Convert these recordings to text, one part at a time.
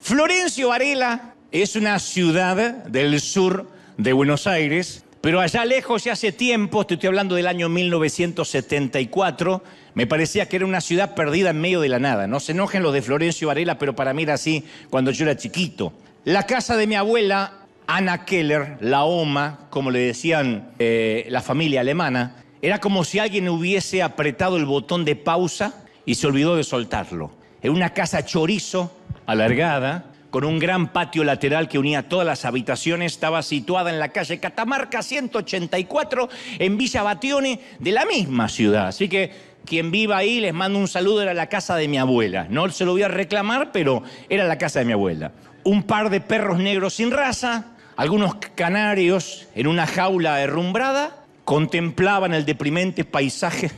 Florencio Varela es una ciudad del sur de Buenos Aires, pero allá lejos y hace tiempo, te estoy hablando del año 1974, me parecía que era una ciudad perdida en medio de la nada. No se enojen los de Florencio Varela, pero para mí era así cuando yo era chiquito. La casa de mi abuela, Anna Keller, la Oma, como le decían la familia alemana, era como si alguien hubiese apretado el botón de pausa y se olvidó de soltarlo. Era una casa chorizo, alargada, con un gran patio lateral que unía todas las habitaciones. Estaba situada en la calle Catamarca 184, en Villa Batione, de la misma ciudad. Así que quien viva ahí, les mando un saludo, era la casa de mi abuela. No se lo voy a reclamar, pero era la casa de mi abuela. Un par de perros negros sin raza, algunos canarios en una jaula herrumbrada, contemplaban el deprimente paisaje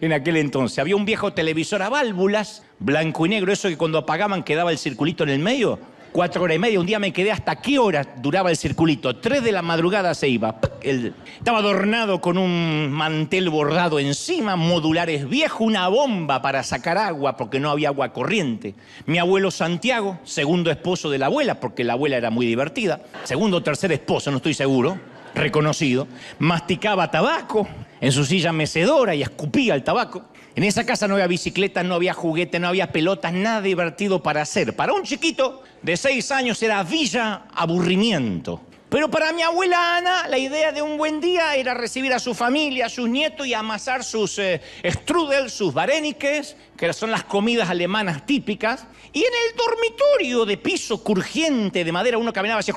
en aquel entonces. Había un viejo televisor a válvulas, blanco y negro, eso que cuando apagaban quedaba el circulito en el medio. 4 horas y media, un día me quedé hasta qué hora duraba el circulito. 3 de la madrugada se iba. Estaba adornado con un mantel bordado encima, modulares viejos, una bomba para sacar agua porque no había agua corriente. Mi abuelo Santiago, segundo esposo de la abuela, porque la abuela era muy divertida. Segundo o tercer esposo, no estoy seguro. Reconocido, masticaba tabaco en su silla mecedora y escupía el tabaco. En esa casa no había bicicletas, no había juguetes, no había pelotas, nada divertido para hacer. Para un chiquito de 6 años era villa aburrimiento. Pero para mi abuela Ana, la idea de un buen día era recibir a su familia, a sus nietos y amasar sus strudel, sus vareniques, que son las comidas alemanas típicas. Y en el dormitorio de piso crujiente de madera uno caminaba así,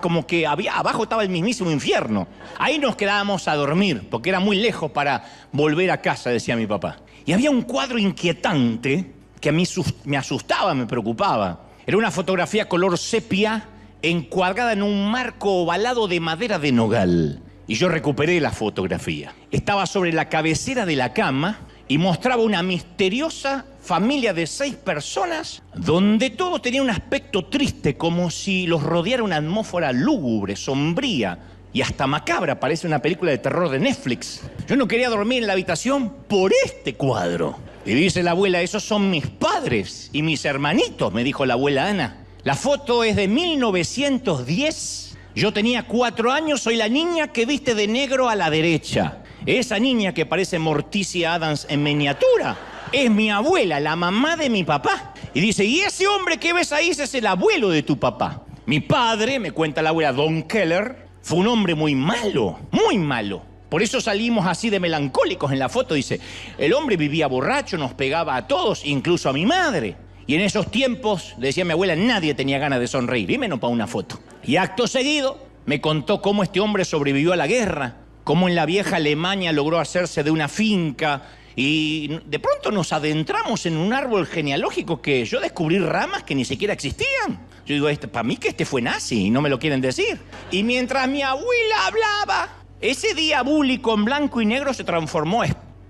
como que abajo estaba el mismísimo infierno. Ahí nos quedábamos a dormir, porque era muy lejos para volver a casa, decía mi papá. Y había un cuadro inquietante que a mí me asustaba, me preocupaba. Era una fotografía color sepia, encuadrada en un marco ovalado de madera de nogal. Y yo recuperé la fotografía. Estaba sobre la cabecera de la cama y mostraba una misteriosa familia de 6 personas donde todo tenía un aspecto triste, como si los rodeara una atmósfera lúgubre, sombría y hasta macabra. Parece una película de terror de Netflix. Yo no quería dormir en la habitación por este cuadro. Y dice la abuela, esos son mis padres y mis hermanitos, me dijo la abuela Ana. La foto es de 1910. Yo tenía 4 años, soy la niña que viste de negro a la derecha. Esa niña que parece Morticia Adams en miniatura es mi abuela, la mamá de mi papá. Y dice, y ese hombre que ves ahí es el abuelo de tu papá. Mi padre, me cuenta la abuela, Don Keller, fue un hombre muy malo, muy malo. Por eso salimos así de melancólicos en la foto. Dice, el hombre vivía borracho, nos pegaba a todos, incluso a mi madre. Y en esos tiempos, decía mi abuela, nadie tenía ganas de sonreír, y menos para una foto. Y acto seguido me contó cómo este hombre sobrevivió a la guerra, cómo en la vieja Alemania logró hacerse de una finca. Y de pronto nos adentramos en un árbol genealógico que yo descubrí ramas que ni siquiera existían. Yo digo, para mí que este fue nazi y no me lo quieren decir. Y mientras mi abuela hablaba, ese día búlico en blanco y negro se transformó,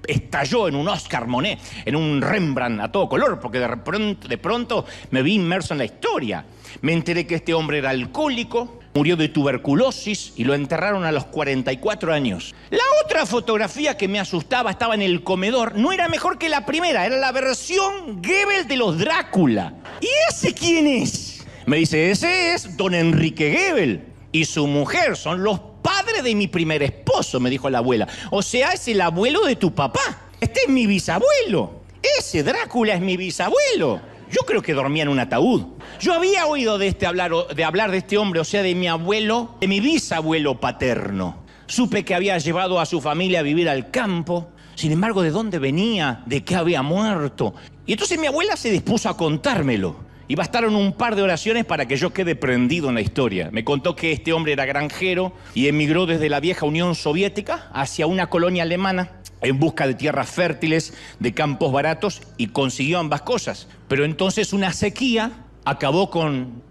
estalló en un Oscar Monet, en un Rembrandt a todo color, porque de pronto me vi inmerso en la historia. Me enteré que este hombre era alcohólico, murió de tuberculosis y lo enterraron a los 44 años. La otra fotografía que me asustaba estaba en el comedor. No era mejor que la primera, era la versión Goebbels de los Drácula. ¿Y ese quién es? Me dice, ese es don Enrique Goebbels y su mujer, son los padre de mi primer esposo, me dijo la abuela. O sea, es el abuelo de tu papá. Este es mi bisabuelo. Ese Drácula es mi bisabuelo. Yo creo que dormía en un ataúd. Yo había oído de hablar de este hombre, o sea, de mi abuelo, de mi bisabuelo paterno. Supe que había llevado a su familia a vivir al campo. Sin embargo, ¿de dónde venía? ¿De qué había muerto? Y entonces mi abuela se dispuso a contármelo. Y bastaron un par de oraciones para que yo quede prendido en la historia. Me contó que este hombre era granjero y emigró desde la vieja Unión Soviética hacia una colonia alemana en busca de tierras fértiles, de campos baratos, y consiguió ambas cosas. Pero entonces una sequía acabó con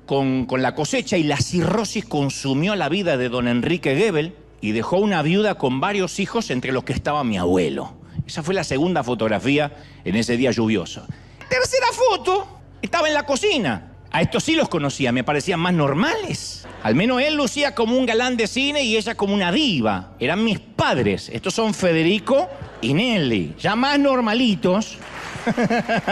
la cosecha y la cirrosis consumió la vida de don Enrique Goebbels y dejó una viuda con varios hijos, entre los que estaba mi abuelo. Esa fue la segunda fotografía en ese día lluvioso. Tercera foto. Estaba en la cocina. A estos sí los conocía, me parecían más normales. Al menos él lucía como un galán de cine y ella como una diva. Eran mis padres. Estos son Federico y Nelly, ya más normalitos.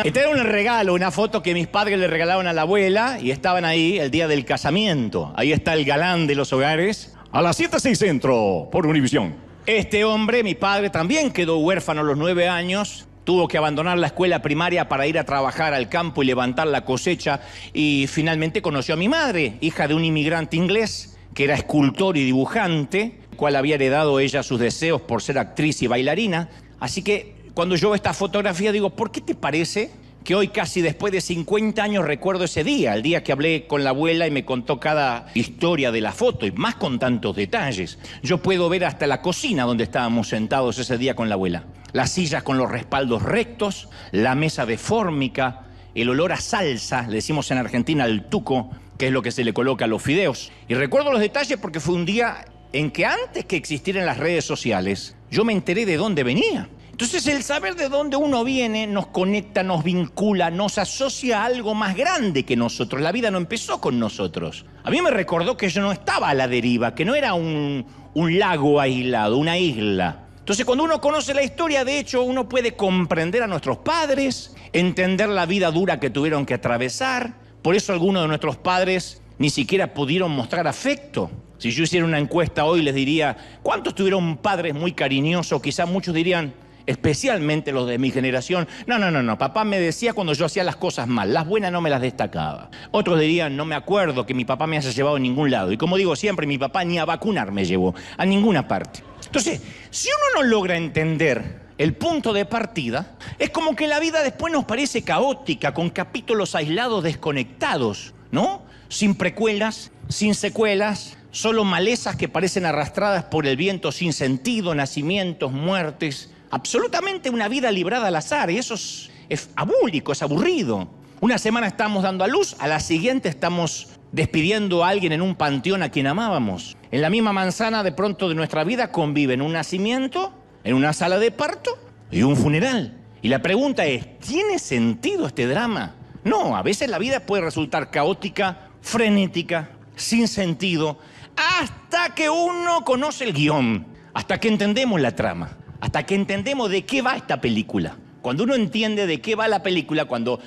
Este era un regalo, una foto que mis padres le regalaron a la abuela y estaban ahí el día del casamiento. Ahí está el galán de los hogares. A las 7:06 Centro, por Univisión. Este hombre, mi padre, también quedó huérfano a los 9 años. Tuvo que abandonar la escuela primaria para ir a trabajar al campo y levantar la cosecha. Y finalmente conoció a mi madre, hija de un inmigrante inglés que era escultor y dibujante, cual había heredado ella sus deseos por ser actriz y bailarina. Así que cuando yo veo esta fotografía digo, ¿por qué te parece que hoy, casi después de 50 años, recuerdo ese día, el día que hablé con la abuela y me contó cada historia de la foto, y más con tantos detalles? Yo puedo ver hasta la cocina donde estábamos sentados ese día con la abuela. Las sillas con los respaldos rectos, la mesa de fórmica, el olor a salsa, le decimos en Argentina al tuco, que es lo que se le coloca a los fideos. Y recuerdo los detalles porque fue un día en que antes que existieran las redes sociales, yo me enteré de dónde venía. Entonces el saber de dónde uno viene nos conecta, nos vincula, nos asocia a algo más grande que nosotros. La vida no empezó con nosotros. A mí me recordó que yo no estaba a la deriva, que no era un lago aislado, una isla. Entonces cuando uno conoce la historia, de hecho, uno puede comprender a nuestros padres, entender la vida dura que tuvieron que atravesar. Por eso algunos de nuestros padres ni siquiera pudieron mostrar afecto. Si yo hiciera una encuesta hoy les diría, ¿cuántos tuvieron padres muy cariñosos? Quizás muchos dirían, especialmente los de mi generación, no, papá me decía cuando yo hacía las cosas mal, las buenas no me las destacaba. Otros dirían, no me acuerdo que mi papá me haya llevado a ningún lado. Y como digo siempre, mi papá ni a vacunar me llevó, a ninguna parte. Entonces, si uno no logra entender el punto de partida, es como que la vida después nos parece caótica, con capítulos aislados, desconectados, ¿no? Sin precuelas, sin secuelas, solo malezas que parecen arrastradas por el viento sin sentido, nacimientos, muertes. Absolutamente una vida librada al azar, y eso es abúlico, es aburrido. Una semana estamos dando a luz, a la siguiente estamos despidiendo a alguien en un panteón a quien amábamos. En la misma manzana de pronto de nuestra vida conviven un nacimiento, en una sala de parto y un funeral. Y la pregunta es, ¿tiene sentido este drama? No, a veces la vida puede resultar caótica, frenética, sin sentido, hasta que uno conoce el guión, hasta que entendemos la trama. Hasta que entendemos de qué va esta película. Cuando uno entiende de qué va la película, cuando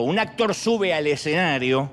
un actor sube al escenario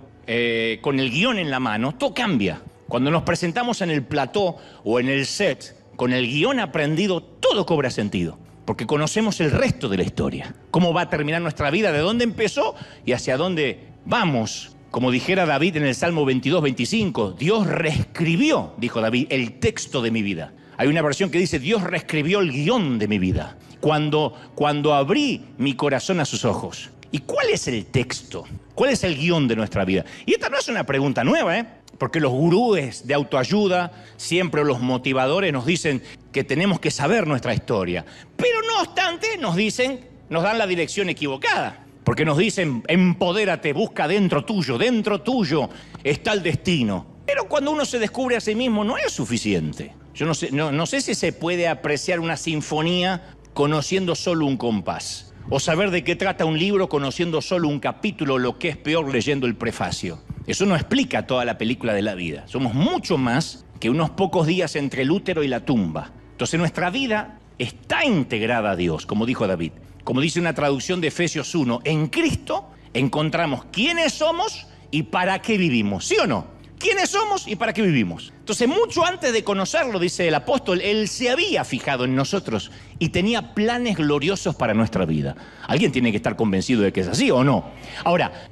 con el guión en la mano, todo cambia. Cuando nos presentamos en el plató o en el set con el guión aprendido, todo cobra sentido. Porque conocemos el resto de la historia. Cómo va a terminar nuestra vida, de dónde empezó y hacia dónde vamos. Como dijera David en el Salmo 22:25, Dios reescribió, dijo David, el texto de mi vida. Hay una versión que dice, Dios reescribió el guión de mi vida cuando abrí mi corazón a sus ojos. ¿Y cuál es el texto? ¿Cuál es el guión de nuestra vida? Y esta no es una pregunta nueva, porque los gurúes de autoayuda, siempre los motivadores nos dicen que tenemos que saber nuestra historia. Pero no obstante, nos dan la dirección equivocada. Porque nos dicen, empodérate, busca dentro tuyo está el destino. Pero cuando uno se descubre a sí mismo no es suficiente. Yo no sé si se puede apreciar una sinfonía conociendo solo un compás, o saber de qué trata un libro conociendo solo un capítulo, lo que es peor leyendo el prefacio. Eso no explica toda la película de la vida. Somos mucho más que unos pocos días entre el útero y la tumba. Entonces nuestra vida está integrada a Dios, como dijo David. Como dice una traducción de Efesios 1, en Cristo encontramos quiénes somos y para qué vivimos, ¿sí o no? ¿Quiénes somos y para qué vivimos? Entonces, mucho antes de conocerlo, dice el apóstol, Él se había fijado en nosotros y tenía planes gloriosos para nuestra vida. Alguien tiene que estar convencido de que es así, ¿o no? Ahora,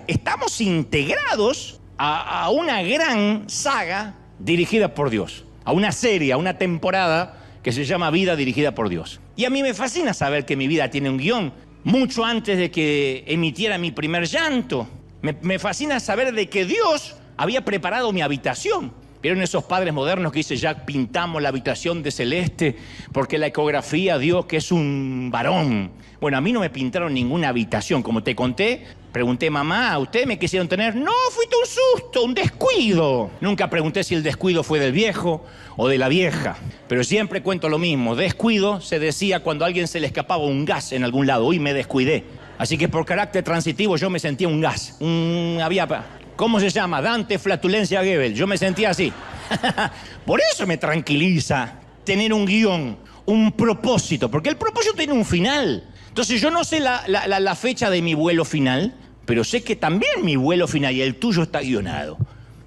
estamos integrados a una gran saga dirigida por Dios, a una serie, a una temporada que se llama Vida dirigida por Dios. Y a mí me fascina saber que mi vida tiene un guión. Mucho antes de que emitiera mi primer llanto, me fascina saber de que Dios había preparado mi habitación. ¿Vieron esos padres modernos que dicen, ya pintamos la habitación de celeste porque la ecografía dio que es un varón? Bueno, a mí no me pintaron ninguna habitación. Como te conté, pregunté, mamá, ¿ustedes me quisieron tener? No, fuiste un susto, un descuido. Nunca pregunté si el descuido fue del viejo o de la vieja. Pero siempre cuento lo mismo. Descuido se decía cuando a alguien se le escapaba un gas en algún lado. Uy, me descuidé. Así que por carácter transitivo yo me sentía un gas. ¿Cómo se llama? Dante flatulencia Goebel. Yo me sentía así. Por eso me tranquiliza tener un guión, un propósito. Porque el propósito tiene un final. Entonces yo no sé la fecha de mi vuelo final, pero sé que también mi vuelo final y el tuyo está guionado.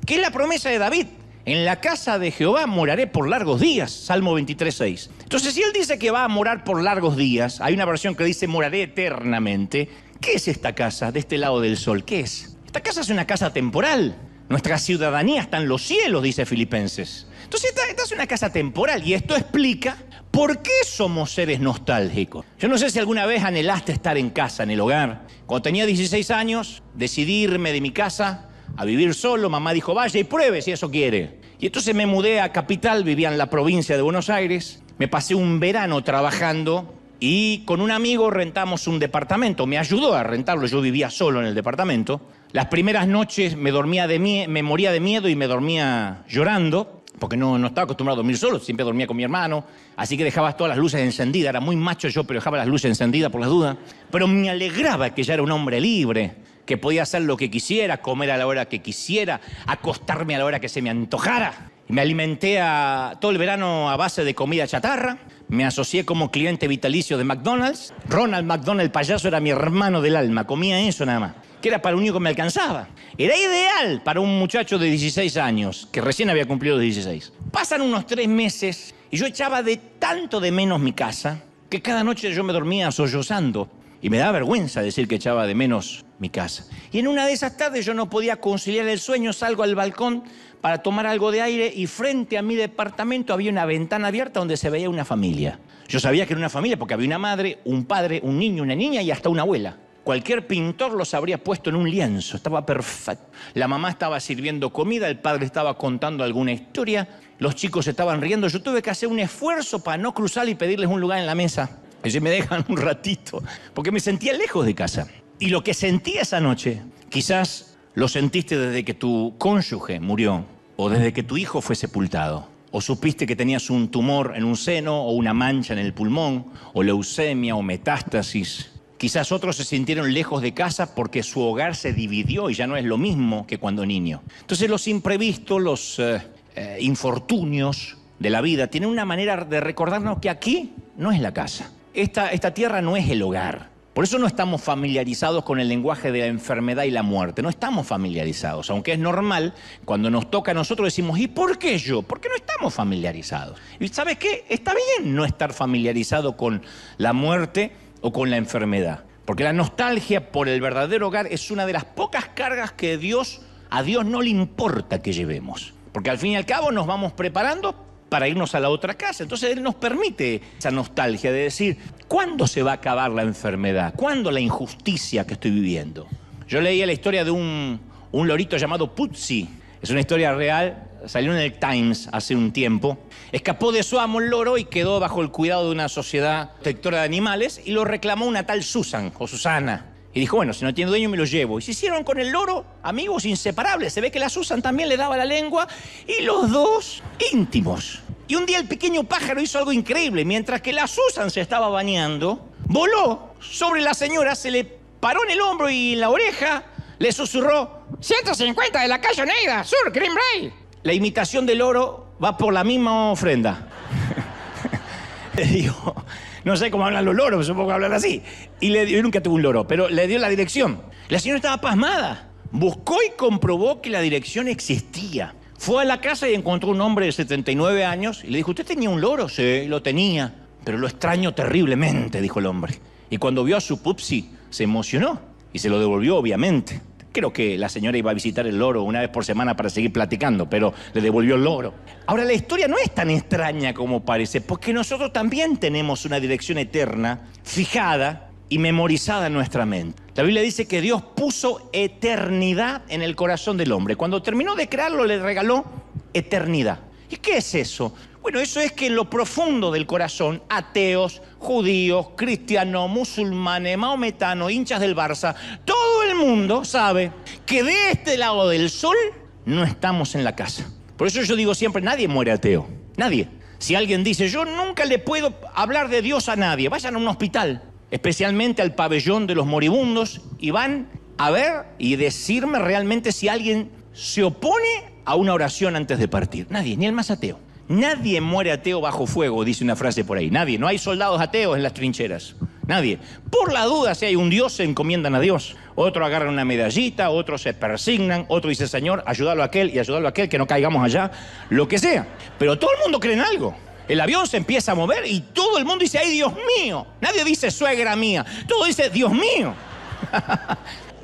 ¿Qué es la promesa de David? En la casa de Jehová moraré por largos días, Salmo 23:6. Entonces, si él dice que va a morar por largos días, hay una versión que dice moraré eternamente. ¿Qué es esta casa de este lado del sol? ¿Qué es? Esta casa es una casa temporal. Nuestra ciudadanía está en los cielos, dice Filipenses. Entonces, esta es una casa temporal y esto explica por qué somos seres nostálgicos. Yo no sé si alguna vez anhelaste estar en casa, en el hogar. Cuando tenía 16 años, decidí irme de mi casa a vivir solo. Mamá dijo, vaya y pruebe si eso quiere. Y entonces me mudé a Capital, vivía en la provincia de Buenos Aires. Me pasé un verano trabajando y con un amigo rentamos un departamento. Me ayudó a rentarlo, yo vivía solo en el departamento. Las primeras noches me moría de miedo y me dormía llorando, porque no estaba acostumbrado a dormir solo, siempre dormía con mi hermano. Así que dejaba todas las luces encendidas. Era muy macho yo, pero dejaba las luces encendidas por las dudas. Pero me alegraba que ya era un hombre libre, que podía hacer lo que quisiera, comer a la hora que quisiera, acostarme a la hora que se me antojara. Y me alimenté todo el verano a base de comida chatarra. Me asocié como cliente vitalicio de McDonald's. Ronald McDonald, el payaso, era mi hermano del alma. Comía eso nada más, que era para lo único que me alcanzaba. Era ideal para un muchacho de 16 años, que recién había cumplido 16. Pasan unos 3 meses y yo echaba de tanto de menos mi casa que cada noche yo me dormía sollozando. Y me daba vergüenza decir que echaba de menos mi casa. Y en una de esas tardes yo no podía conciliar el sueño, salgo al balcón para tomar algo de aire y frente a mi departamento había una ventana abierta donde se veía una familia. Yo sabía que era una familia porque había una madre, un padre, un niño, una niña y hasta una abuela. Cualquier pintor los habría puesto en un lienzo, estaba perfecto. La mamá estaba sirviendo comida, el padre estaba contando alguna historia, los chicos estaban riendo. Yo tuve que hacer un esfuerzo para no cruzar y pedirles un lugar en la mesa. Y si me dejan un ratito, porque me sentía lejos de casa. Y lo que sentí esa noche, quizás lo sentiste desde que tu cónyuge murió, o desde que tu hijo fue sepultado, o supiste que tenías un tumor en un seno, o una mancha en el pulmón, o leucemia, o metástasis. Quizás otros se sintieron lejos de casa porque su hogar se dividió y ya no es lo mismo que cuando niño. Entonces los imprevistos, los infortunios de la vida tienen una manera de recordarnos que aquí no es la casa. Esta tierra no es el hogar. Por eso no estamos familiarizados con el lenguaje de la enfermedad y la muerte. No estamos familiarizados, aunque es normal, cuando nos toca a nosotros decimos, ¿y por qué yo? Porque no estamos familiarizados. ¿Y sabes qué? Está bien no estar familiarizado con la muerte o con la enfermedad. Porque la nostalgia por el verdadero hogar es una de las pocas cargas que a Dios no le importa que llevemos. Porque al fin y al cabo nos vamos preparando para irnos a la otra casa. Entonces Él nos permite esa nostalgia de decir, ¿cuándo se va a acabar la enfermedad? ¿Cuándo la injusticia que estoy viviendo? Yo leía la historia de un lorito llamado Putzi. Es una historia real, salió en el Times hace un tiempo. Escapó de su amo el loro y quedó bajo el cuidado de una sociedad protectora de animales y lo reclamó una tal Susan o Susana. Y dijo, bueno, si no tiene dueño me lo llevo. Y se hicieron con el loro amigos inseparables. Se ve que la Susan también le daba la lengua y los dos íntimos. Y un día el pequeño pájaro hizo algo increíble. Mientras que la Susan se estaba bañando, voló sobre la señora, se le paró en el hombro y en la oreja le susurró 150 de la calle Oneida, Sur, Green Bay. La imitación del loro va por la misma ofrenda. Le digo, no sé cómo hablan los loros, supongo que hablan así. Y yo nunca tuve un loro, pero le dio la dirección. La señora estaba pasmada. Buscó y comprobó que la dirección existía. Fue a la casa y encontró un hombre de 79 años y le dijo, ¿usted tenía un loro? Sí, lo tenía, pero lo extraño terriblemente, dijo el hombre. Y cuando vio a su pupsi, se emocionó y se lo devolvió, obviamente. Creo que la señora iba a visitar el loro una vez por semana para seguir platicando, pero le devolvió el loro. Ahora, la historia no es tan extraña como parece, porque nosotros también tenemos una dirección eterna, fijada y memorizada en nuestra mente. La Biblia dice que Dios puso eternidad en el corazón del hombre. Cuando terminó de crearlo, le regaló eternidad. ¿Y qué es eso? Bueno, eso es que en lo profundo del corazón, ateos, judíos, cristianos, musulmanes, maometanos, hinchas del Barça, todo el mundo sabe que de este lado del sol no estamos en la casa. Por eso yo digo siempre, nadie muere ateo, nadie. Si alguien dice, yo nunca le puedo hablar de Dios a nadie, vayan a un hospital, especialmente al pabellón de los moribundos, y van a ver y decirme realmente si alguien se opone a una oración antes de partir. Nadie, ni el más ateo. Nadie muere ateo bajo fuego, dice una frase por ahí. Nadie, no hay soldados ateos en las trincheras. Nadie. Por la duda, si hay un Dios, se encomiendan a Dios. Otros agarran una medallita, otros se persignan, otro dice, Señor, ayúdalo a aquel y ayúdalo a aquel, que no caigamos allá, lo que sea. Pero todo el mundo cree en algo. El avión se empieza a mover y todo el mundo dice, ¡ay, Dios mío! Nadie dice, suegra mía. Todo dice, Dios mío.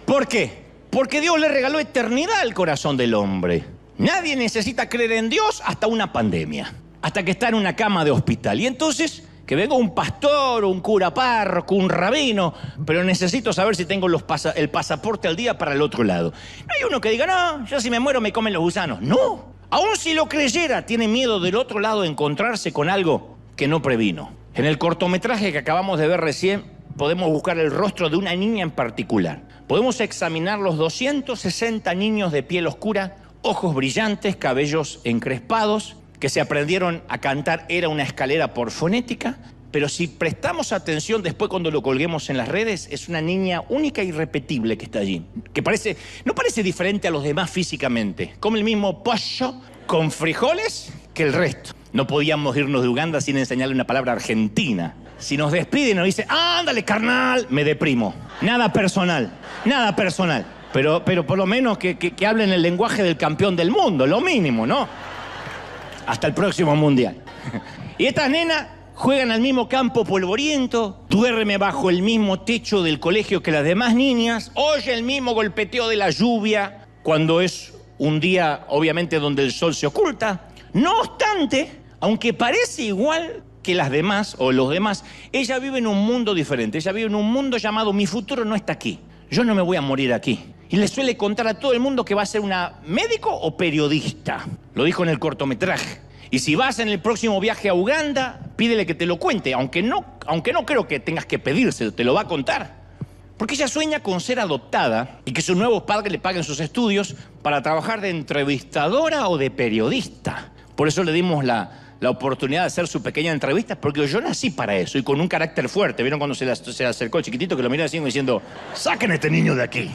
¿Por qué? Porque Dios le regaló eternidad al corazón del hombre. Nadie necesita creer en Dios hasta una pandemia, hasta que está en una cama de hospital. Y entonces, que venga un pastor, un cura párroco, un rabino, pero necesito saber si tengo el pasaporte al día para el otro lado. No hay uno que diga, no, yo si me muero me comen los gusanos. No. Aún si lo creyera, tiene miedo del otro lado de encontrarse con algo que no previno. En el cortometraje que acabamos de ver recién, podemos buscar el rostro de una niña en particular. Podemos examinar los 260 niños de piel oscura, ojos brillantes, cabellos encrespados, que se aprendieron a cantar Era una escalera por fonética, pero si prestamos atención después cuando lo colguemos en las redes, es una niña única e irrepetible que está allí, que no parece diferente a los demás físicamente, come el mismo pollo con frijoles que el resto. No podíamos irnos de Uganda sin enseñarle una palabra argentina. Si nos despide y nos dice, ándale carnal, me deprimo. Nada personal, nada personal. Pero por lo menos que hablen el lenguaje del campeón del mundo, lo mínimo, ¿no? Hasta el próximo mundial. Y estas nenas juegan al mismo campo polvoriento, duerme bajo el mismo techo del colegio que las demás niñas, oye el mismo golpeteo de la lluvia cuando es un día, obviamente, donde el sol se oculta. No obstante, aunque parece igual que las demás o los demás, ella vive en un mundo diferente. Ella vive en un mundo llamado mi futuro no está aquí. Yo no me voy a morir aquí. Y le suele contar a todo el mundo que va a ser una médico o periodista. Lo dijo en el cortometraje. Y si vas en el próximo viaje a Uganda, pídele que te lo cuente, aunque no creo que tengas que pedírselo, te lo va a contar. Porque ella sueña con ser adoptada y que sus nuevos padres le paguen sus estudios para trabajar de entrevistadora o de periodista. Por eso le dimos la oportunidad de hacer su pequeña entrevista, porque yo nací para eso y con un carácter fuerte. ¿Vieron cuando se le acercó el chiquitito que lo miraba así diciendo, saquen a este niño de aquí,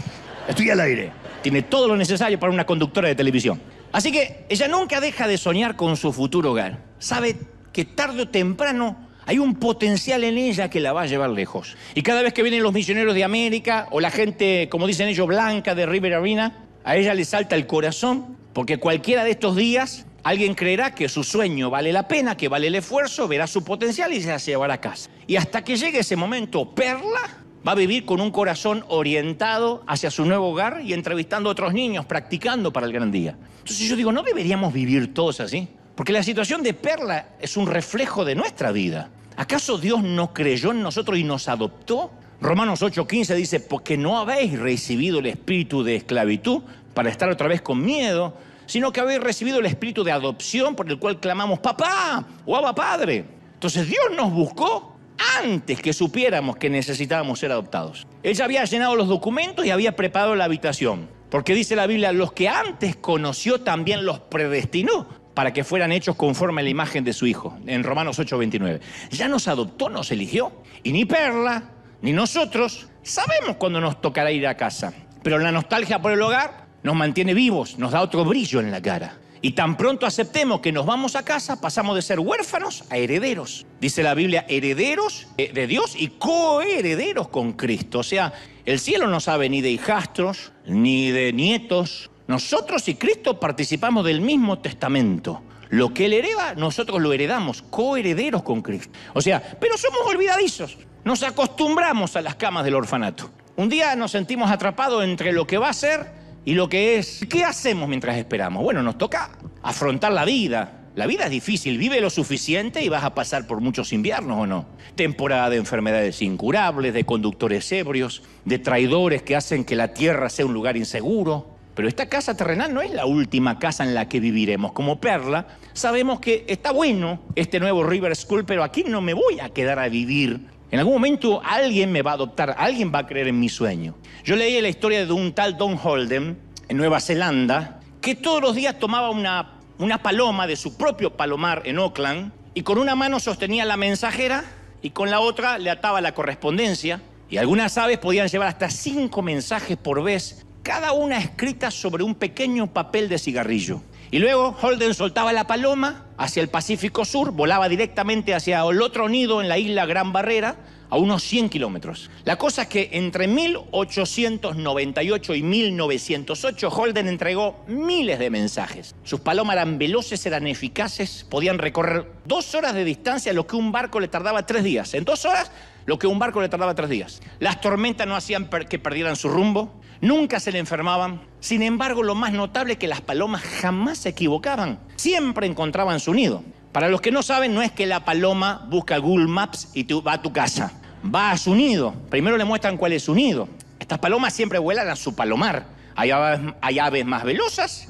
estoy al aire? Tiene todo lo necesario para una conductora de televisión. Así que ella nunca deja de soñar con su futuro hogar. Sabe que tarde o temprano hay un potencial en ella que la va a llevar lejos. Y cada vez que vienen los misioneros de América o la gente, como dicen ellos, blanca de River Arena, a ella le salta el corazón, porque cualquiera de estos días alguien creerá que su sueño vale la pena, que vale el esfuerzo, verá su potencial y se la llevará a casa. Y hasta que llegue ese momento, Perla va a vivir con un corazón orientado hacia su nuevo hogar y entrevistando a otros niños, practicando para el gran día. Entonces yo digo, ¿no deberíamos vivir todos así? Porque la situación de Perla es un reflejo de nuestra vida. ¿Acaso Dios no creyó en nosotros y nos adoptó? Romanos 8:15 dice, porque no habéis recibido el espíritu de esclavitud para estar otra vez con miedo, sino que habéis recibido el espíritu de adopción por el cual clamamos, papá o Abba Padre. Entonces Dios nos buscó antes que supiéramos que necesitábamos ser adoptados. Él ya había llenado los documentos y había preparado la habitación. Porque dice la Biblia, los que antes conoció también los predestinó para que fueran hechos conforme a la imagen de su Hijo. En Romanos 8:29. Ya nos adoptó, nos eligió. Y ni Perla, ni nosotros sabemos cuándo nos tocará ir a casa. Pero la nostalgia por el hogar nos mantiene vivos, nos da otro brillo en la cara. Y tan pronto aceptemos que nos vamos a casa, pasamos de ser huérfanos a herederos. Dice la Biblia, herederos de Dios y coherederos con Cristo. O sea, el cielo no sabe ni de hijastros, ni de nietos. Nosotros y Cristo participamos del mismo testamento. Lo que Él hereda, nosotros lo heredamos, coherederos con Cristo. O sea, pero somos olvidadizos. Nos acostumbramos a las camas del orfanato. Un día nos sentimos atrapados entre lo que va a ser y lo que es. ¿Qué hacemos mientras esperamos? Bueno, nos toca afrontar la vida. La vida es difícil, vive lo suficiente y vas a pasar por muchos inviernos, ¿o no? Temporada de enfermedades incurables, de conductores ebrios, de traidores que hacen que la tierra sea un lugar inseguro. Pero esta casa terrenal no es la última casa en la que viviremos. Como Perla, sabemos que está bueno este nuevo River School, pero aquí no me voy a quedar a vivir. En algún momento alguien me va a adoptar, alguien va a creer en mi sueño. Yo leí la historia de un tal Don Holden en Nueva Zelanda, que todos los días tomaba una paloma de su propio palomar en Auckland y con una mano sostenía la mensajera y con la otra le ataba la correspondencia. Y algunas aves podían llevar hasta 5 mensajes por vez, cada una escrita sobre un pequeño papel de cigarrillo. Y luego Holden soltaba la paloma hacia el Pacífico Sur, volaba directamente hacia el otro nido en la isla Gran Barrera, a unos 100 kilómetros. La cosa es que entre 1898 y 1908 Holden entregó miles de mensajes. Sus palomas eran veloces, eran eficaces, podían recorrer 2 horas de distancia, lo que un barco le tardaba 3 días. En 2 horas, lo que un barco le tardaba 3 días. Las tormentas no hacían que perdieran su rumbo, nunca se le enfermaban. Sin embargo, lo más notable es que las palomas jamás se equivocaban, siempre encontraban su nido. Para los que no saben, no es que la paloma busca Google Maps y va a tu casa. Va a su nido. Primero le muestran cuál es su nido. Estas palomas siempre vuelan a su palomar. Hay aves más veloces,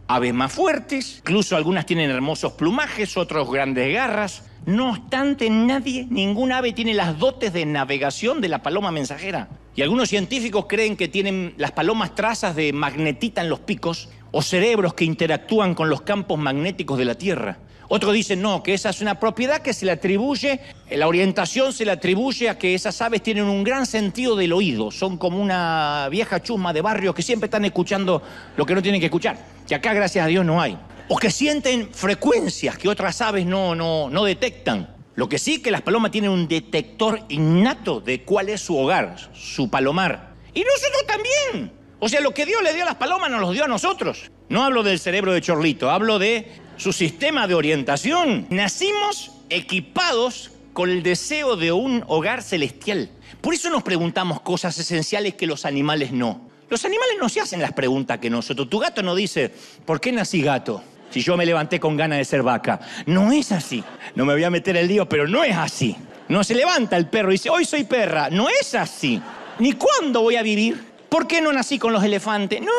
aves más fuertes. Incluso algunas tienen hermosos plumajes, otros grandes garras. No obstante, ningún ave tiene las dotes de navegación de la paloma mensajera. Y algunos científicos creen que tienen las palomas trazas de magnetita en los picos o cerebros que interactúan con los campos magnéticos de la Tierra. Otros dicen no, que esa es una propiedad que se le atribuye, la orientación se le atribuye a que esas aves tienen un gran sentido del oído. Son como una vieja chusma de barrio que siempre están escuchando lo que no tienen que escuchar, que acá gracias a Dios no hay. O que sienten frecuencias que otras aves no detectan. Lo que sí que las palomas tienen un detector innato de cuál es su hogar, su palomar. Y nosotros también. O sea, lo que Dios le dio a las palomas nos lo dio a nosotros. No hablo del cerebro de Chorlito, hablo de su sistema de orientación. Nacimos equipados con el deseo de un hogar celestial. Por eso nos preguntamos cosas esenciales que los animales no. Los animales no se hacen las preguntas que nosotros. Tu gato no dice, ¿por qué nací gato? Si yo me levanté con ganas de ser vaca. No es así. No me voy a meter el lío, pero no es así. No se levanta el perro y dice, hoy soy perra. No es así. Ni cuándo voy a vivir. ¿Por qué no nací con los elefantes? No.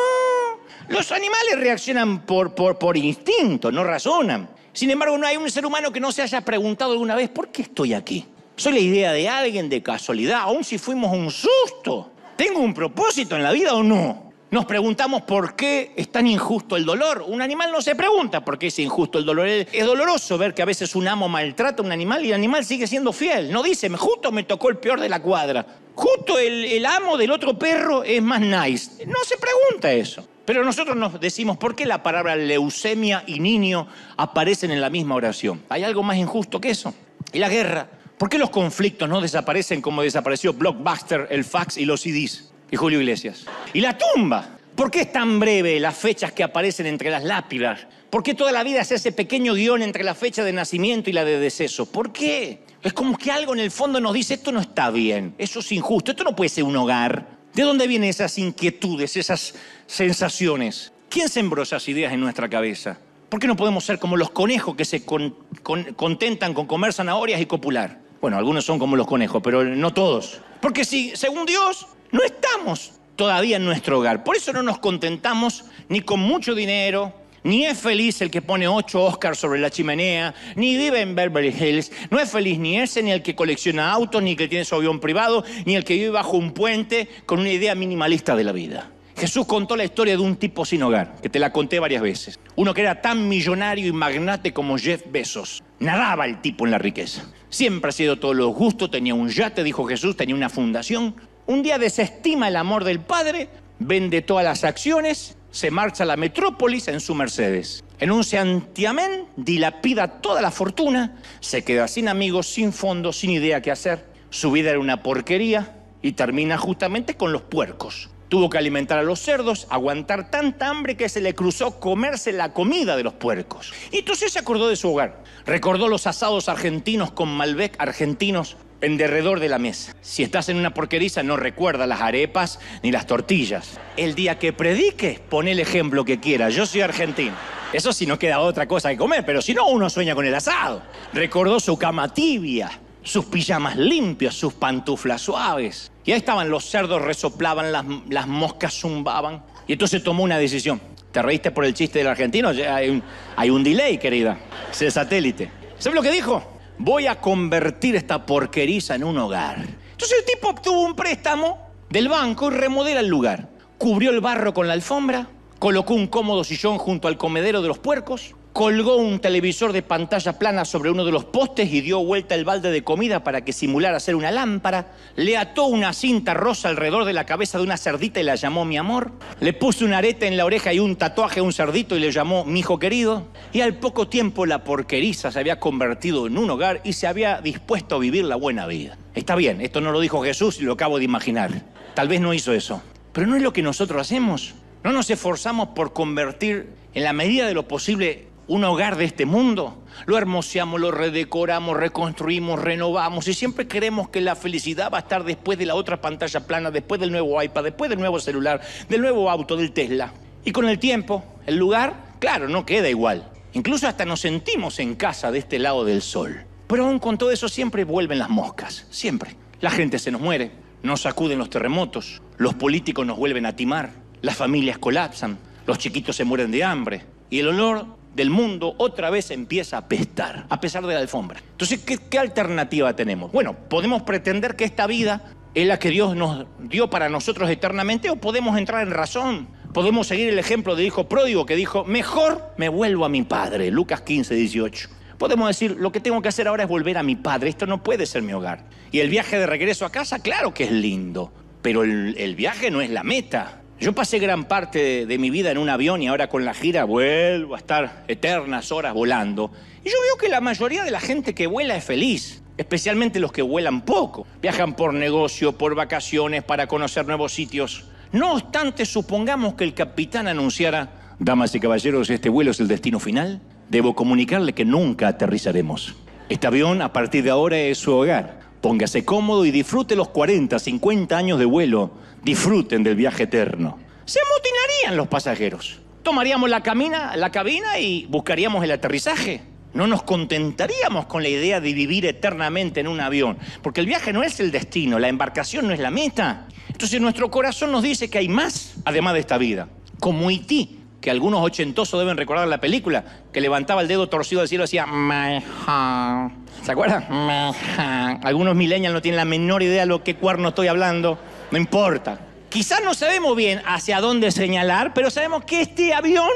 Los animales reaccionan por instinto, no razonan. Sin embargo, no hay un ser humano que no se haya preguntado alguna vez, ¿por qué estoy aquí? ¿Soy la idea de alguien de casualidad? Aún si fuimos un susto. ¿Tengo un propósito en la vida o no? Nos preguntamos por qué es tan injusto el dolor. Un animal no se pregunta por qué es injusto el dolor. Es doloroso ver que a veces un amo maltrata a un animal y el animal sigue siendo fiel. No dice, justo me tocó el peor de la cuadra. Justo el amo del otro perro es más nice. No se pregunta eso. Pero nosotros nos decimos, ¿por qué la palabra leucemia y niño aparecen en la misma oración? ¿Hay algo más injusto que eso? ¿Y la guerra? ¿Por qué los conflictos no desaparecen como desapareció Blockbuster, el fax y los CDs? Y Julio Iglesias. ¿Y la tumba? ¿Por qué es tan breve las fechas que aparecen entre las lápidas? ¿Por qué toda la vida es ese pequeño guión entre la fecha de nacimiento y la de deceso? ¿Por qué? Es como que algo en el fondo nos dice, esto no está bien, eso es injusto, esto no puede ser un hogar. ¿De dónde vienen esas inquietudes, esas sensaciones? ¿Quién sembró esas ideas en nuestra cabeza? ¿Por qué no podemos ser como los conejos que se contentan con comer zanahorias y copular? Bueno, algunos son como los conejos, pero no todos. Porque si, según Dios, no estamos todavía en nuestro hogar. Por eso no nos contentamos ni con mucho dinero, ni es feliz el que pone 8 Oscars sobre la chimenea, ni vive en Beverly Hills. No es feliz ni ese, ni el que colecciona autos, ni el que tiene su avión privado, ni el que vive bajo un puente con una idea minimalista de la vida. Jesús contó la historia de un tipo sin hogar, que te la conté varias veces. Uno que era tan millonario y magnate como Jeff Bezos. Nadaba el tipo en la riqueza. Siempre ha sido todos los gustos, tenía un yate, dijo Jesús, tenía una fundación. Un día desestima el amor del padre, vende todas las acciones, se marcha a la metrópolis en su Mercedes. En un santiamén dilapida toda la fortuna, se queda sin amigos, sin fondos, sin idea qué hacer. Su vida era una porquería y termina justamente con los puercos. Tuvo que alimentar a los cerdos, aguantar tanta hambre que se le cruzó comerse la comida de los puercos. Y entonces se acordó de su hogar. Recordó los asados argentinos con Malbec argentinos en derredor de la mesa. Si estás en una porqueriza, no recuerda las arepas ni las tortillas. El día que predique, pon el ejemplo que quieras. Yo soy argentino. Eso sí, no queda otra cosa que comer, pero si no, uno sueña con el asado. Recordó su cama tibia, sus pijamas limpios, sus pantuflas suaves. Y ahí estaban, los cerdos resoplaban, las moscas zumbaban. Y entonces tomó una decisión. ¿Te reíste por el chiste del argentino? Hay un delay, querida. Es el satélite. ¿Sabes lo que dijo? Voy a convertir esta porqueriza en un hogar. Entonces el tipo obtuvo un préstamo del banco y remodela el lugar. Cubrió el barro con la alfombra, colocó un cómodo sillón junto al comedero de los puercos, colgó un televisor de pantalla plana sobre uno de los postes y dio vuelta el balde de comida para que simulara ser una lámpara. Le ató una cinta rosa alrededor de la cabeza de una cerdita y la llamó mi amor. Le puso un arete en la oreja y un tatuaje a un cerdito y le llamó mi hijo querido. Y al poco tiempo la porqueriza se había convertido en un hogar y se había dispuesto a vivir la buena vida. Está bien, esto no lo dijo Jesús y lo acabo de imaginar. Tal vez no hizo eso. Pero no es lo que nosotros hacemos. No nos esforzamos por convertir en la medida de lo posible un hogar de este mundo. Lo hermoseamos, lo redecoramos, reconstruimos, renovamos y siempre creemos que la felicidad va a estar después de la otra pantalla plana, después del nuevo iPad, después del nuevo celular, del nuevo auto, del Tesla. Y con el tiempo, el lugar, claro, no queda igual. Incluso hasta nos sentimos en casa de este lado del sol. Pero aún con todo eso siempre vuelven las moscas, siempre. La gente se nos muere, nos sacuden los terremotos, los políticos nos vuelven a timar, las familias colapsan, los chiquitos se mueren de hambre y el olor del mundo otra vez empieza a apestar, a pesar de la alfombra. Entonces, ¿qué alternativa tenemos? Bueno, podemos pretender que esta vida es la que Dios nos dio para nosotros eternamente, o podemos entrar en razón. Podemos seguir el ejemplo del hijo pródigo que dijo, mejor me vuelvo a mi padre, Lucas 15, 18. Podemos decir, lo que tengo que hacer ahora es volver a mi padre, esto no puede ser mi hogar. Y el viaje de regreso a casa, claro que es lindo, pero el viaje no es la meta. Yo pasé gran parte de mi vida en un avión y ahora con la gira vuelvo a estar eternas horas volando. Y yo veo que la mayoría de la gente que vuela es feliz, especialmente los que vuelan poco. Viajan por negocio, por vacaciones, para conocer nuevos sitios. No obstante, supongamos que el capitán anunciara, damas y caballeros, este vuelo es el destino final. Debo comunicarle que nunca aterrizaremos. Este avión a partir de ahora es su hogar. Póngase cómodo y disfrute los 40, 50 años de vuelo. Disfruten del viaje eterno. Se amotinarían los pasajeros. Tomaríamos la cabina y buscaríamos el aterrizaje. No nos contentaríamos con la idea de vivir eternamente en un avión, porque el viaje no es el destino, la embarcación no es la meta. Entonces nuestro corazón nos dice que hay más, además de esta vida. Como E.T., que algunos ochentosos deben recordar la película, que levantaba el dedo torcido al cielo y decía, my heart. ¿Se acuerdan? My heart. Algunos millennials no tienen la menor idea de lo que cuerno estoy hablando. No importa. Quizás no sabemos bien hacia dónde señalar, pero sabemos que este avión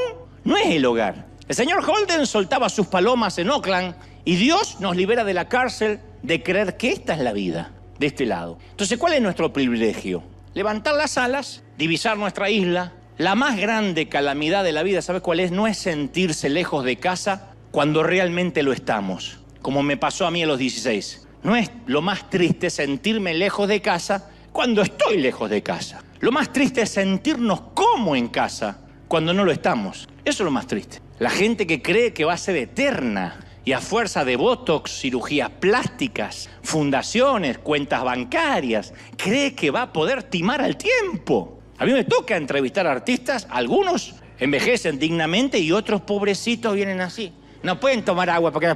no es el hogar. El señor Holden soltaba sus palomas en Oakland y Dios nos libera de la cárcel de creer que esta es la vida, de este lado. Entonces, ¿cuál es nuestro privilegio? Levantar las alas, divisar nuestra isla. La más grande calamidad de la vida, ¿sabes cuál es? No es sentirse lejos de casa cuando realmente lo estamos, como me pasó a mí a los 16. No es lo más triste sentirme lejos de casa cuando estoy lejos de casa. Lo más triste es sentirnos como en casa cuando no lo estamos. Eso es lo más triste. La gente que cree que va a ser eterna y a fuerza de botox, cirugías plásticas, fundaciones, cuentas bancarias, cree que va a poder timar al tiempo. A mí me toca entrevistar a artistas, algunos envejecen dignamente y otros pobrecitos vienen así. No pueden tomar agua porque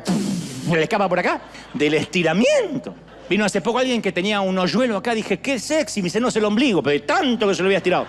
le escapa por acá, del estiramiento. Vino hace poco alguien que tenía un hoyuelo acá, dije, qué sexy, me dice, no es el ombligo, pero de tanto que se lo había estirado.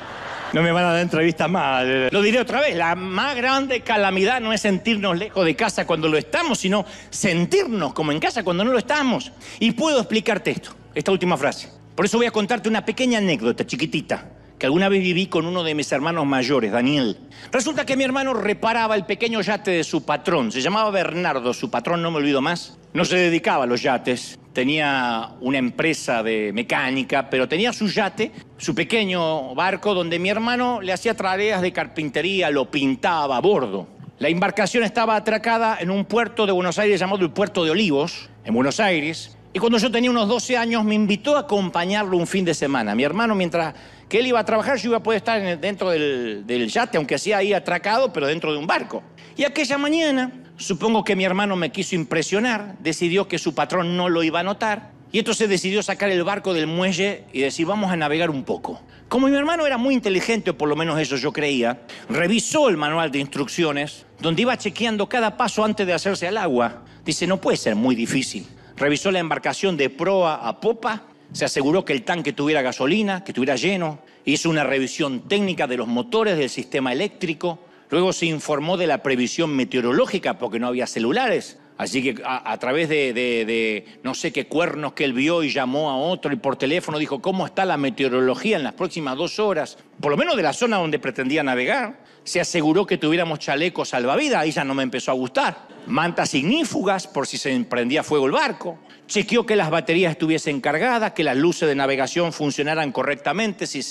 No me van a dar entrevistas más. Lo diré otra vez, la más grande calamidad no es sentirnos lejos de casa cuando lo estamos, sino sentirnos como en casa cuando no lo estamos. Y puedo explicarte esta última frase. Por eso voy a contarte una pequeña anécdota chiquitita que alguna vez viví con uno de mis hermanos mayores, Daniel. Resulta que mi hermano reparaba el pequeño yate de su patrón. Se llamaba Bernardo, su patrón, no me olvido más. No se dedicaba a los yates. Tenía una empresa de mecánica, pero tenía su yate, su pequeño barco, donde mi hermano le hacía tareas de carpintería, lo pintaba a bordo. La embarcación estaba atracada en un puerto de Buenos Aires llamado el Puerto de Olivos, en Buenos Aires. Y cuando yo tenía unos 12 años, me invitó a acompañarlo un fin de semana. Mi hermano, mientras que él iba a trabajar, yo iba a poder estar dentro del yate, aunque hacía ahí atracado, pero dentro de un barco. Y aquella mañana, supongo que mi hermano me quiso impresionar, decidió que su patrón no lo iba a notar, y entonces decidió sacar el barco del muelle y decir, vamos a navegar un poco. Como mi hermano era muy inteligente, o por lo menos eso yo creía, revisó el manual de instrucciones, donde iba chequeando cada paso antes de hacerse al agua. Dice, no puede ser muy difícil. Revisó la embarcación de proa a popa, se aseguró que el tanque tuviera gasolina, que estuviera lleno, hizo una revisión técnica de los motores del sistema eléctrico, luego se informó de la previsión meteorológica porque no había celulares, así que a través de no sé qué cuernos que él vio y llamó a otro y por teléfono dijo cómo está la meteorología en las próximas 2 horas, por lo menos de la zona donde pretendía navegar. se aseguró que tuviéramos chalecos salvavidas, ahí ya no me empezó a gustar. Mantas ignífugas por si se prendía fuego el barco. Chequeó que las baterías estuviesen cargadas, que las luces de navegación funcionaran correctamente si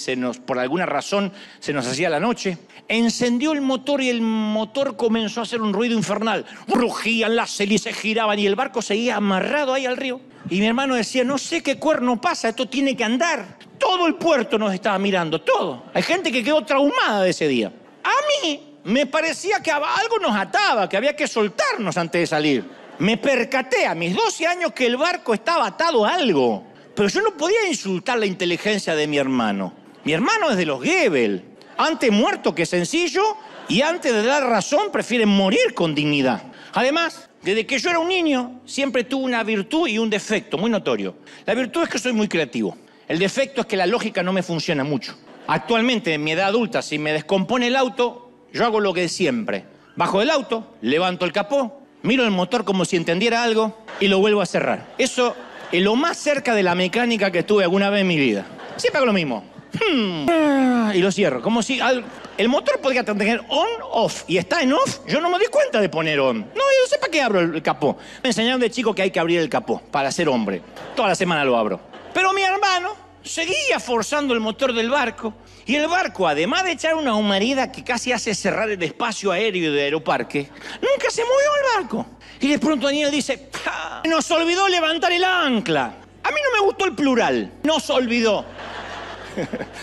por alguna razón se nos hacía la noche. Encendió el motor y el motor comenzó a hacer un ruido infernal. Rugían, las hélices giraban y el barco seguía amarrado ahí al río. Y mi hermano decía, no sé qué cuerno pasa, esto tiene que andar. Todo el puerto nos estaba mirando, todo. Hay gente que quedó traumada de ese día. A mí me parecía que algo nos ataba, que había que soltarnos antes de salir. Me percaté a mis 12 años que el barco estaba atado a algo. Pero yo no podía insultar la inteligencia de mi hermano. Mi hermano es de los Goebbels. Antes muerto que sencillo y antes de dar razón prefieren morir con dignidad. Además, desde que yo era un niño siempre tuve una virtud y un defecto muy notorio. La virtud es que soy muy creativo. El defecto es que la lógica no me funciona mucho. Actualmente, en mi edad adulta, si me descompone el auto, yo hago lo que siempre. Bajo del auto, levanto el capó, miro el motor como si entendiera algo y lo vuelvo a cerrar. Eso es lo más cerca de la mecánica que estuve alguna vez en mi vida. Siempre hago lo mismo. Y lo cierro, como si el motor podría tener on, off, y está en off, yo no me di cuenta de poner on. No, yo no sé para qué abro el capó. Me enseñaron de chico que hay que abrir el capó para ser hombre. Toda la semana lo abro. Pero mi hermano seguía forzando el motor del barco y el barco, además de echar una humareda que casi hace cerrar el espacio aéreo de Aeroparque, nunca se movió el barco. Y de pronto Daniel dice, nos olvidó levantar el ancla. A mí no me gustó el plural, nos olvidó.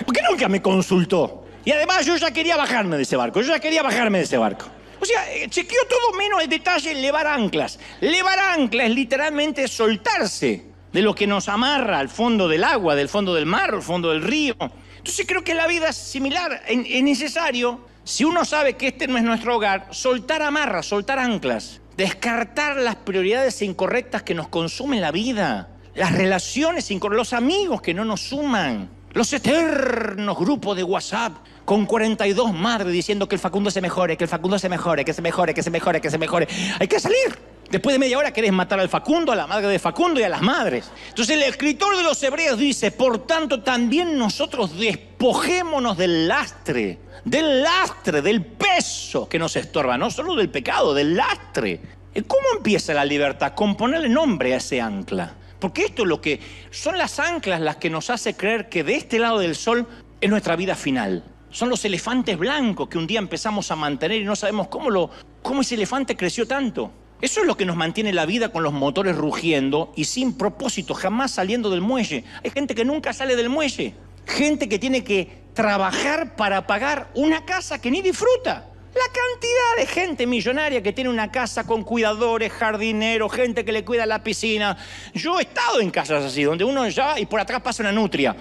Porque nunca me consultó. Y además yo ya quería bajarme de ese barco, O sea, chequeó todo menos el detalle, levar anclas. Levar anclas es literalmente soltarse de lo que nos amarra al fondo del agua, del fondo del mar, al fondo del río. Entonces creo que la vida es similar. Es necesario, si uno sabe que este no es nuestro hogar, soltar amarras, soltar anclas. Descartar las prioridades incorrectas que nos consumen la vida. Las relaciones incorrectas, los amigos que no nos suman. Los eternos grupos de WhatsApp con 42 madres diciendo que el Facundo se mejore, que el Facundo se mejore, que se mejore, que se mejore, que se mejore. Hay que salir. Después de media hora querés matar al Facundo, a la madre de Facundo y a las madres. Entonces el escritor de los Hebreos dice, por tanto también nosotros despojémonos del lastre, del peso que nos estorba, no solo del pecado, del lastre. ¿Cómo empieza la libertad? Con ponerle nombre a ese ancla. Porque esto es lo que son las anclas las que nos hace creer que de este lado del sol es nuestra vida final. Son los elefantes blancos que un día empezamos a mantener y no sabemos cómo ese elefante creció tanto. Eso es lo que nos mantiene la vida con los motores rugiendo y sin propósito, jamás saliendo del muelle. Hay gente que nunca sale del muelle. Gente que tiene que trabajar para pagar una casa que ni disfruta. La cantidad de gente millonaria que tiene una casa con cuidadores, jardineros, gente que le cuida la piscina. Yo he estado en casas así, donde uno ya y por atrás pasa una nutria.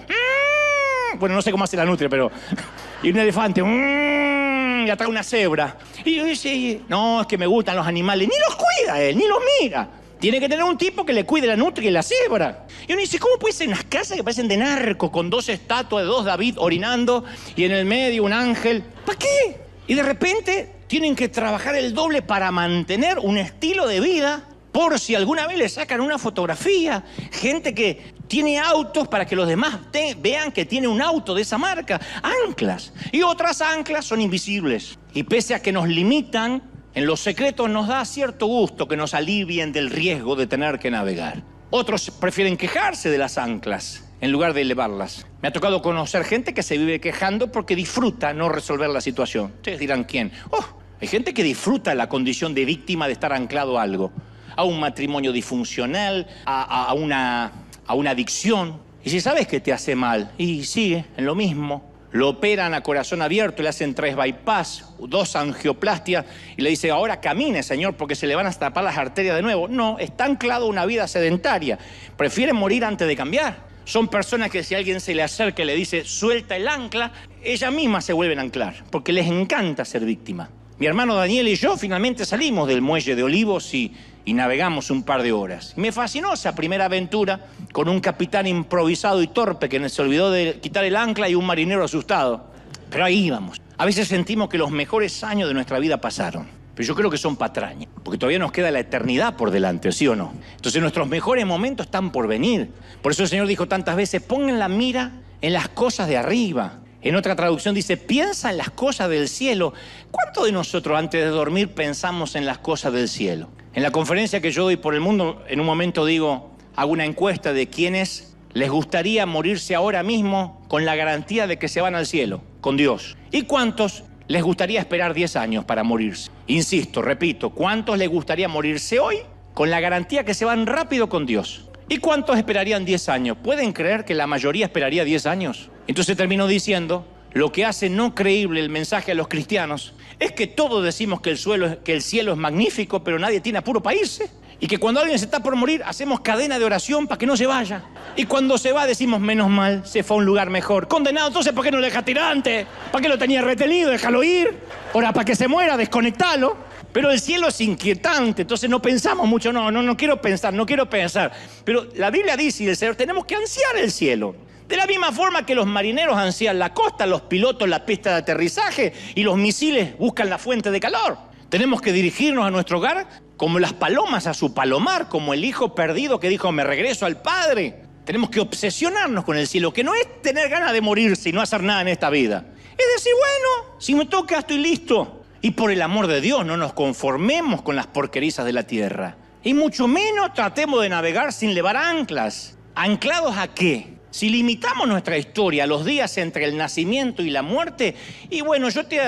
Bueno, no sé cómo hace la nutria, pero... Y un elefante. Y atrás una cebra. Y yo dice, no, es que me gustan los animales. Ni los cuida él, ni los mira. Tiene que tener un tipo que le cuide la nutria y la cebra. Y uno dice, ¿cómo puede ser unas casas que parecen de narco, con 2 estatuas de 2 David orinando y en el medio un ángel? ¿Para qué? Y de repente tienen que trabajar el doble para mantener un estilo de vida por si alguna vez le sacan una fotografía. Gente que tiene autos para que los demás vean que tiene un auto de esa marca. Anclas. Y otras anclas son invisibles. Y pese a que nos limitan, en los secretos nos da cierto gusto que nos alivien del riesgo de tener que navegar. Otros prefieren quejarse de las anclas en lugar de elevarlas. Me ha tocado conocer gente que se vive quejando porque disfruta no resolver la situación. Ustedes dirán, ¿quién? Hay gente que disfruta la condición de víctima de estar anclado a algo. A un matrimonio disfuncional, a una adicción. Y si sabes que te hace mal, y sigue en lo mismo. Lo operan a corazón abierto, le hacen 3 bypass, 2 angioplastias, y le dice, ahora camine, señor, porque se le van a tapar las arterias de nuevo. No, está anclado a una vida sedentaria. Prefieren morir antes de cambiar. Son personas que si alguien se le acerca y le dice, suelta el ancla, ellas mismas se vuelven a anclar, porque les encanta ser víctima. Mi hermano Daniel y yo finalmente salimos del muelle de Olivos y navegamos un par de horas. Y me fascinó esa primera aventura con un capitán improvisado y torpe que se olvidó de quitar el ancla y un marinero asustado. Pero ahí íbamos. A veces sentimos que los mejores años de nuestra vida pasaron. Pero yo creo que son patrañas, porque todavía nos queda la eternidad por delante, ¿sí o no? Entonces nuestros mejores momentos están por venir. Por eso el Señor dijo tantas veces, pongan la mira en las cosas de arriba, En otra traducción dice, piensa en las cosas del cielo. ¿Cuántos de nosotros antes de dormir pensamos en las cosas del cielo? En la conferencia que yo doy por el mundo, en un momento hago una encuesta de quiénes les gustaría morirse ahora mismo con la garantía de que se van al cielo, con Dios. ¿Y cuántos les gustaría esperar 10 años para morirse? Insisto, repito, ¿cuántos les gustaría morirse hoy con la garantía que se van rápido con Dios? ¿Y cuántos esperarían 10 años? ¿Pueden creer que la mayoría esperaría 10 años? Entonces termino diciendo, lo que hace no creíble el mensaje a los cristianos es que todos decimos que el cielo es magnífico, pero nadie tiene apuro para irse. Y que cuando alguien se está por morir, hacemos cadena de oración para que no se vaya. Y cuando se va decimos, menos mal, se fue a un lugar mejor. Condenado, entonces, ¿por qué no lo deja tirante? ¿Para qué lo tenía retenido? Déjalo ir. Ahora, para que se muera, desconectalo. Pero el cielo es inquietante, entonces no pensamos mucho. No quiero pensar. Pero la Biblia dice, y el Señor, tenemos que ansiar el cielo. De la misma forma que los marineros ansían la costa, los pilotos la pista de aterrizaje y los misiles buscan la fuente de calor. Tenemos que dirigirnos a nuestro hogar como las palomas a su palomar, como el hijo perdido que dijo, me regreso al Padre. Tenemos que obsesionarnos con el cielo, que no es tener ganas de morirse y no hacer nada en esta vida. Es decir, bueno, si me toca estoy listo. Y por el amor de Dios no nos conformemos con las porquerizas de la tierra. Y mucho menos tratemos de navegar sin levar anclas. ¿Anclados a qué? Si limitamos nuestra historia a los días entre el nacimiento y la muerte, y bueno, yo te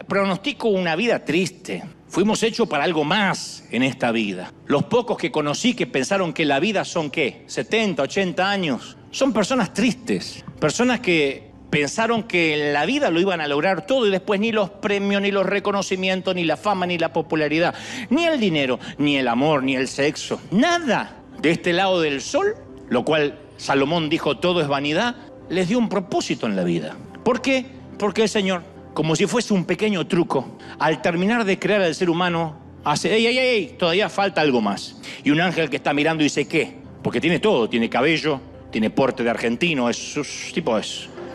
pronostico una vida triste. Fuimos hechos para algo más en esta vida. Los pocos que conocí que pensaron que la vida son, ¿qué? 70, 80 años. Son personas tristes, personas que pensaron que en la vida lo iban a lograr todo y después ni los premios, ni los reconocimientos, ni la fama, ni la popularidad, ni el dinero, ni el amor, ni el sexo. Nada de este lado del sol, lo cual Salomón dijo, todo es vanidad, les dio un propósito en la vida. ¿Por qué? Porque el Señor, como si fuese un pequeño truco, al terminar de crear al ser humano, hace, ¡ey! Todavía falta algo más. Y un ángel que está mirando dice, ¿qué? Porque tiene todo, tiene cabello, tiene porte de argentino,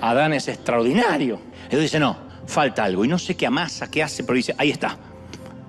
Adán es extraordinario. Él dice, no, falta algo. Y no sé qué amasa, qué hace, pero dice, ahí está.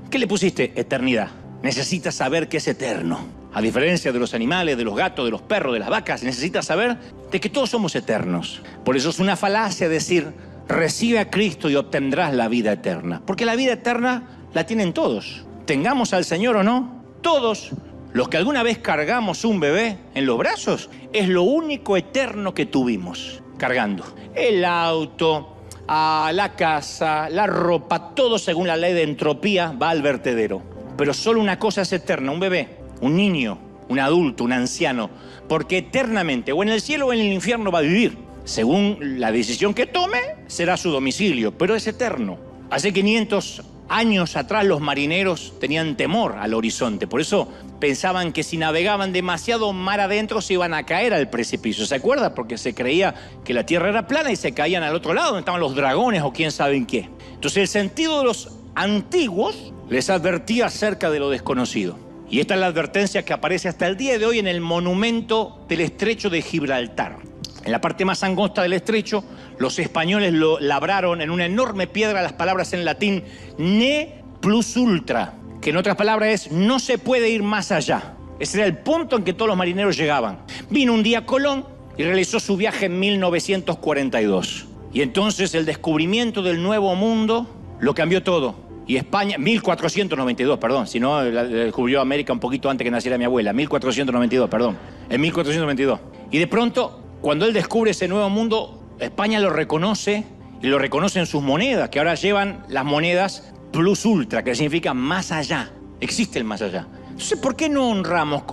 ¿Qué le pusiste? Eternidad. Necesitas saber que es eterno. A diferencia de los animales, de los gatos, de los perros, de las vacas, necesitas saber de que todos somos eternos. Por eso es una falacia decir, recibe a Cristo y obtendrás la vida eterna. Porque la vida eterna la tienen todos. Tengamos al Señor o no, todos los que alguna vez cargamos un bebé en los brazos, es lo único eterno que tuvimos cargando. El auto, la casa, la ropa, todo según la ley de entropía va al vertedero. Pero solo una cosa es eterna, un bebé, un niño, un adulto, un anciano, porque eternamente o en el cielo o en el infierno va a vivir. Según la decisión que tome, será su domicilio, pero es eterno. Hace 500 años atrás los marineros tenían temor al horizonte, por eso pensaban que si navegaban demasiado mar adentro se iban a caer al precipicio. ¿Se acuerda? Porque se creía que la tierra era plana y se caían al otro lado, donde estaban los dragones o quién sabe en qué. Entonces el sentido de los antiguos les advertía acerca de lo desconocido. Y esta es la advertencia que aparece hasta el día de hoy en el monumento del estrecho de Gibraltar. En la parte más angosta del estrecho, los españoles lo labraron en una enorme piedra las palabras en latín ne plus ultra, que en otras palabras es no se puede ir más allá. Ese era el punto en que todos los marineros llegaban. Vino un día Colón y realizó su viaje en 1942. Y entonces el descubrimiento del Nuevo Mundo lo cambió todo. Y España, 1492, perdón, si no, descubrió América un poquito antes que naciera mi abuela, 1492, perdón, en 1492. Y de pronto, cuando él descubre ese nuevo mundo, España lo reconoce y lo reconoce en sus monedas, que ahora llevan las monedas plus ultra, que significa más allá. Existe el más allá. Entonces, ¿por qué no honramos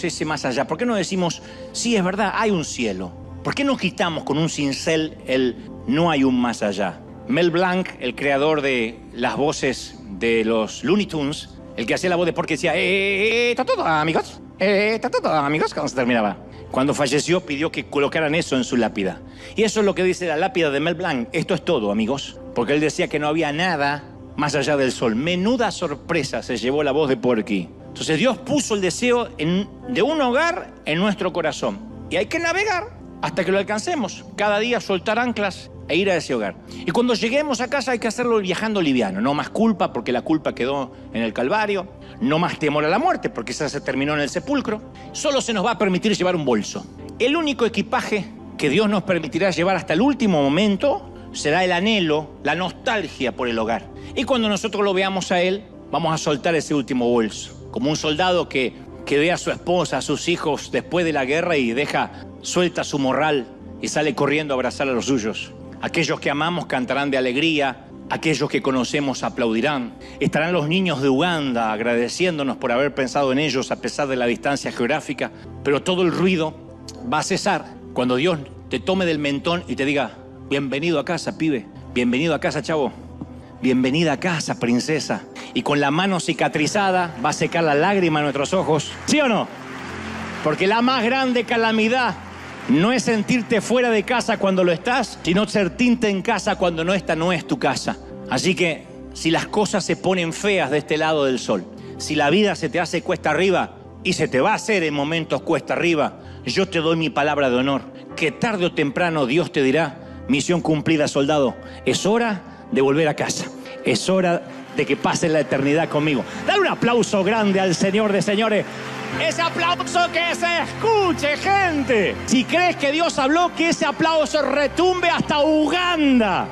ese más allá? ¿Por qué no decimos, sí, es verdad, hay un cielo? ¿Por qué no quitamos con un cincel el no hay un más allá? Mel Blanc, el creador de las voces de los Looney Tunes, el que hacía la voz de Porky decía, ¿está todo, amigos? ¿Está todo, amigos? Cuando se terminaba. Cuando falleció pidió que colocaran eso en su lápida. Y eso es lo que dice la lápida de Mel Blanc. Esto es todo, amigos. Porque él decía que no había nada más allá del sol. Menuda sorpresa se llevó la voz de Porky. Entonces Dios puso el deseo de un hogar en nuestro corazón. Y hay que navegar hasta que lo alcancemos. Cada día soltar anclas e ir a ese hogar. Y cuando lleguemos a casa hay que hacerlo viajando liviano. No más culpa, porque la culpa quedó en el Calvario. No más temor a la muerte, porque esa se terminó en el sepulcro. Solo se nos va a permitir llevar un bolso. El único equipaje que Dios nos permitirá llevar hasta el último momento será el anhelo, la nostalgia por el hogar. Y cuando nosotros lo veamos a Él, vamos a soltar ese último bolso. Como un soldado que ve a su esposa, a sus hijos después de la guerra y suelta su morral y sale corriendo a abrazar a los suyos. Aquellos que amamos cantarán de alegría, aquellos que conocemos aplaudirán. Estarán los niños de Uganda agradeciéndonos por haber pensado en ellos a pesar de la distancia geográfica. Pero todo el ruido va a cesar cuando Dios te tome del mentón y te diga: bienvenido a casa, pibe. Bienvenido a casa, chavo. Bienvenida a casa, princesa. Y con la mano cicatrizada va a secar la lágrima en nuestros ojos. ¿Sí o no? Porque la más grande calamidad no es sentirte fuera de casa cuando lo estás, sino sentirte en casa cuando esta no es tu casa. Así que si las cosas se ponen feas de este lado del sol, si la vida se te hace cuesta arriba, y se te va a hacer en momentos cuesta arriba, yo te doy mi palabra de honor, que tarde o temprano Dios te dirá: misión cumplida, soldado. Es hora de volver a casa. Es hora de que pases la eternidad conmigo. Dale un aplauso grande al Señor de señores. Ese aplauso que se escuche, gente. Si crees que Dios habló, que ese aplauso retumbe hasta Uganda.